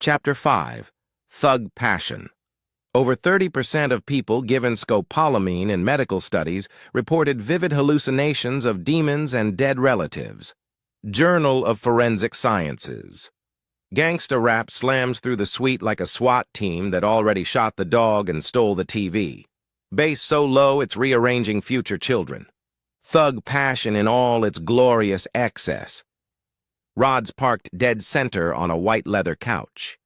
Chapter 5. Thug Passion. Over 30% of people given scopolamine in medical studies reported vivid hallucinations of demons and dead relatives. Journal of Forensic Sciences. Gangsta rap slams through the suite like a SWAT team that already shot the dog and stole the TV. Bass so low it's rearranging future children. Thug passion in all its glorious excess. Rod's parked dead center on a white leather couch.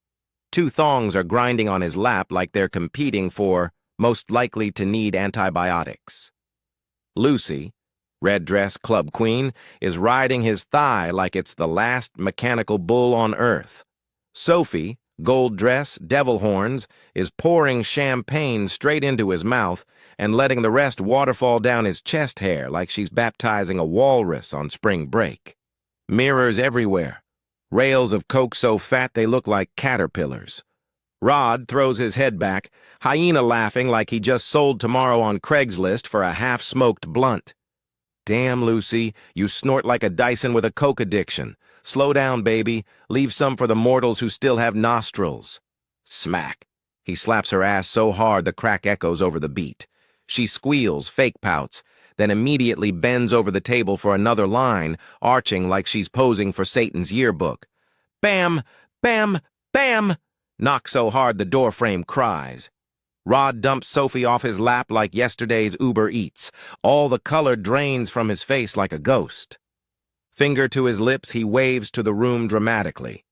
Two thongs are grinding on his lap like they're competing for most likely to need antibiotics. Lucy, red dress club queen, is riding his thigh like it's the last mechanical bull on earth. Sophie, gold dress, devil horns, is pouring champagne straight into his mouth and letting the rest waterfall down his chest hair like she's baptizing a walrus on spring break. Mirrors everywhere. Rails of coke so fat they look like caterpillars. Rod throws his head back, hyena laughing like he just sold tomorrow on Craigslist for a half-smoked blunt. Damn, Lucy, you snort like a Dyson with a coke addiction. Slow down, baby. Leave some for the mortals who still have nostrils. Smack. He slaps her ass so hard the crack echoes over the beat. She squeals, fake pouts, then immediately bends over the table for another line, arching like she's posing for Satan's yearbook. Bam! Bam! Bam! Knock so hard the doorframe cries. Rod dumps Sophie off his lap like yesterday's Uber Eats. All the color drains from his face like a ghost. Finger to his lips, he waves to the room dramatically.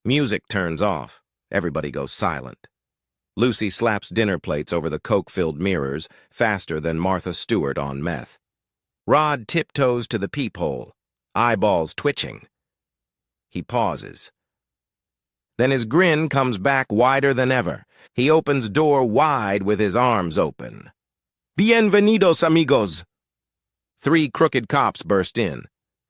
Music turns off. Everybody goes silent. Lucy slaps dinner plates over the coke-filled mirrors, faster than Martha Stewart on meth. Rod tiptoes to the peephole, eyeballs twitching. He pauses. Then his grin comes back wider than ever. He opens door wide with his arms open. Bienvenidos, amigos! 3 crooked cops burst in.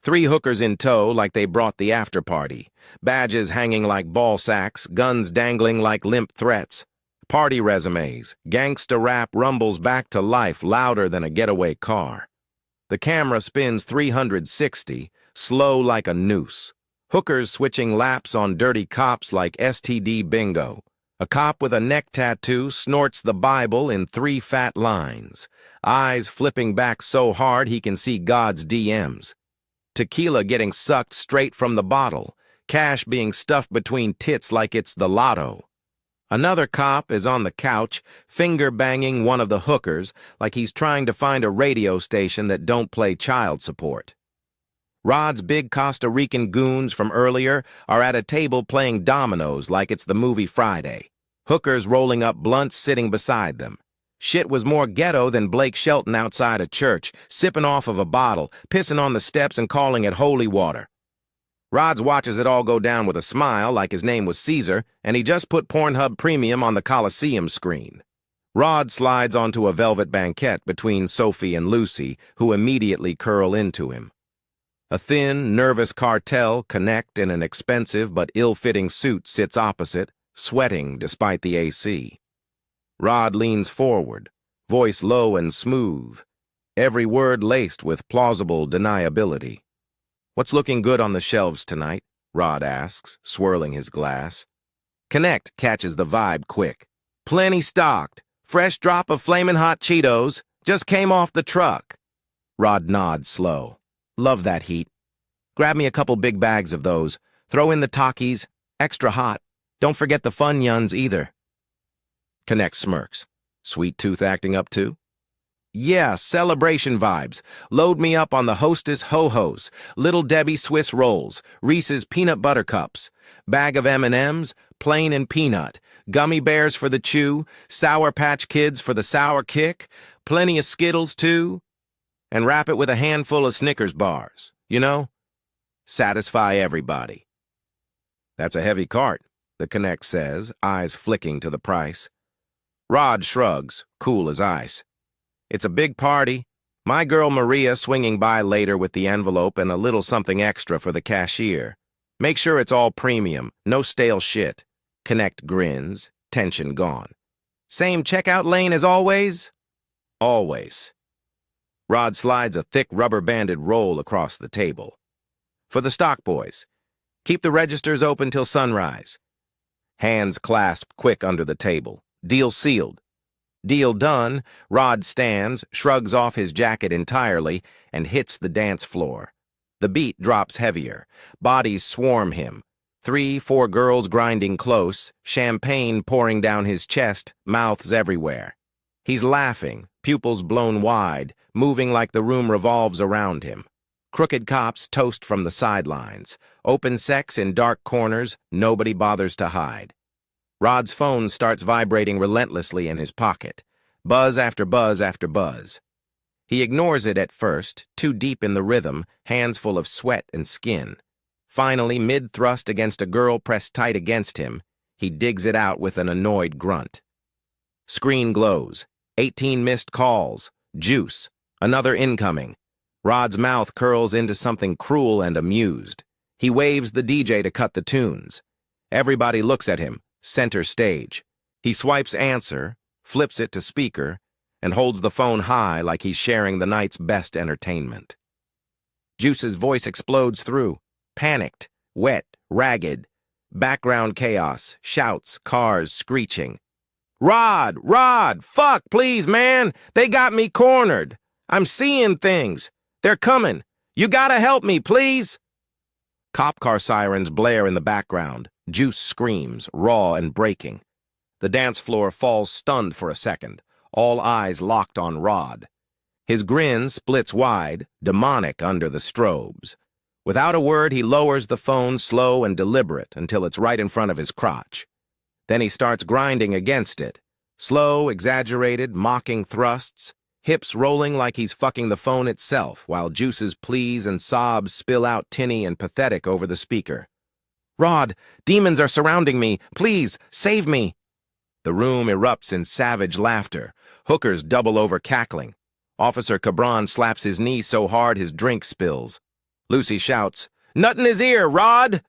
3 hookers in tow like they brought the after-party. Badges hanging like ball sacks, guns dangling like limp threats. Party resumes, gangsta rap rumbles back to life louder than a getaway car. The camera spins 360, slow like a noose. Hookers switching laps on dirty cops like STD bingo. A cop with a neck tattoo snorts the Bible in 3 fat lines. Eyes flipping back so hard he can see God's DMs. Tequila getting sucked straight from the bottle. Cash being stuffed between tits like it's the lotto. Another cop is on the couch, finger-banging one of the hookers like he's trying to find a radio station that don't play child support. Rod's big Costa Rican goons from earlier are at a table playing dominoes like it's the movie Friday. Hookers rolling up blunts sitting beside them. Shit was more ghetto than Blake Shelton outside a church, sipping off of a bottle, pissing on the steps and calling it holy water. Rods watches it all go down with a smile like his name was Caesar, and he just put Pornhub Premium on the Coliseum screen. Rod slides onto a velvet banquette between Sophie and Lucy, who immediately curl into him. A thin, nervous cartel connect in an expensive but ill-fitting suit sits opposite, sweating despite the AC. Rod leans forward, voice low and smooth, every word laced with plausible deniability. What's looking good on the shelves tonight? Rod asks, swirling his glass. Connect catches the vibe quick. Plenty stocked. Fresh drop of flamin' hot Cheetos. Just came off the truck. Rod nods slow. Love that heat. Grab me a couple big bags of those. Throw in the Takis. Extra hot. Don't forget the Funyuns either. Connect smirks. Sweet tooth acting up too? Yeah, celebration vibes. Load me up on the Hostess Ho-Hos, Little Debbie Swiss Rolls, Reese's Peanut Butter Cups, bag of M&Ms, plain and peanut, gummy bears for the chew, Sour Patch Kids for the sour kick, plenty of Skittles too, and wrap it with a handful of Snickers bars, you know? Satisfy everybody. That's a heavy cart, the Connect says, eyes flicking to the price. Rod shrugs, cool as ice. It's a big party. My girl Maria swinging by later with the envelope and a little something extra for the cashier. Make sure it's all premium, no stale shit. Connect grins, tension gone. Same checkout lane as always? Always. Rod slides a thick rubber-banded roll across the table. For the stock boys, keep the registers open till sunrise. Hands clasped quick under the table. Deal sealed. Deal done, Rod stands, shrugs off his jacket entirely, and hits the dance floor. The beat drops heavier. Bodies swarm him. 3, 4 girls grinding close, champagne pouring down his chest, mouths everywhere. He's laughing, pupils blown wide, moving like the room revolves around him. Crooked cops toast from the sidelines. Open sex in dark corners, nobody bothers to hide. Rod's phone starts vibrating relentlessly in his pocket. Buzz after buzz after buzz. He ignores it at first, too deep in the rhythm, hands full of sweat and skin. Finally, mid-thrust against a girl pressed tight against him, he digs it out with an annoyed grunt. Screen glows. 18 missed calls. Juice. Another incoming. Rod's mouth curls into something cruel and amused. He waves the DJ to cut the tunes. Everybody looks at him, center stage. He swipes answer, flips it to speaker, and holds the phone high like he's sharing the night's best entertainment. Juice's voice explodes through. Panicked, wet, ragged. Background chaos, shouts, cars screeching. Rod, fuck, please, man. They got me cornered. I'm seeing things. They're coming. You gotta help me, please. Cop car sirens blare in the background. Juice screams, raw and breaking. The dance floor falls stunned for a second, all eyes locked on Rod. His grin splits wide, demonic under the strobes. Without a word, he lowers the phone slow and deliberate until it's right in front of his crotch. Then he starts grinding against it. Slow, exaggerated, mocking thrusts, hips rolling like he's fucking the phone itself, while Juice's pleas and sobs spill out tinny and pathetic over the speaker. Rod, demons are surrounding me. Please, save me. The room erupts in savage laughter. Hookers double over cackling. Officer Cabron slaps his knee so hard his drink spills. Lucy shouts, "Nut in his ear, Rod!"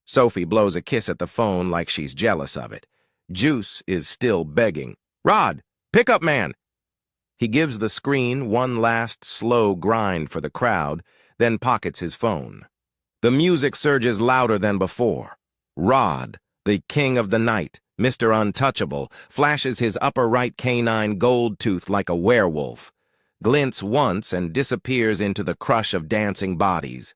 Sophie blows a kiss at the phone like she's jealous of it. Juice is still begging. "Rod, pickup man!" He gives the screen one last slow grind for the crowd, then pockets his phone. The music surges louder than before. Rod, the king of the night, Mr. Untouchable, flashes his upper right canine gold tooth like a werewolf, glints once and disappears into the crush of dancing bodies.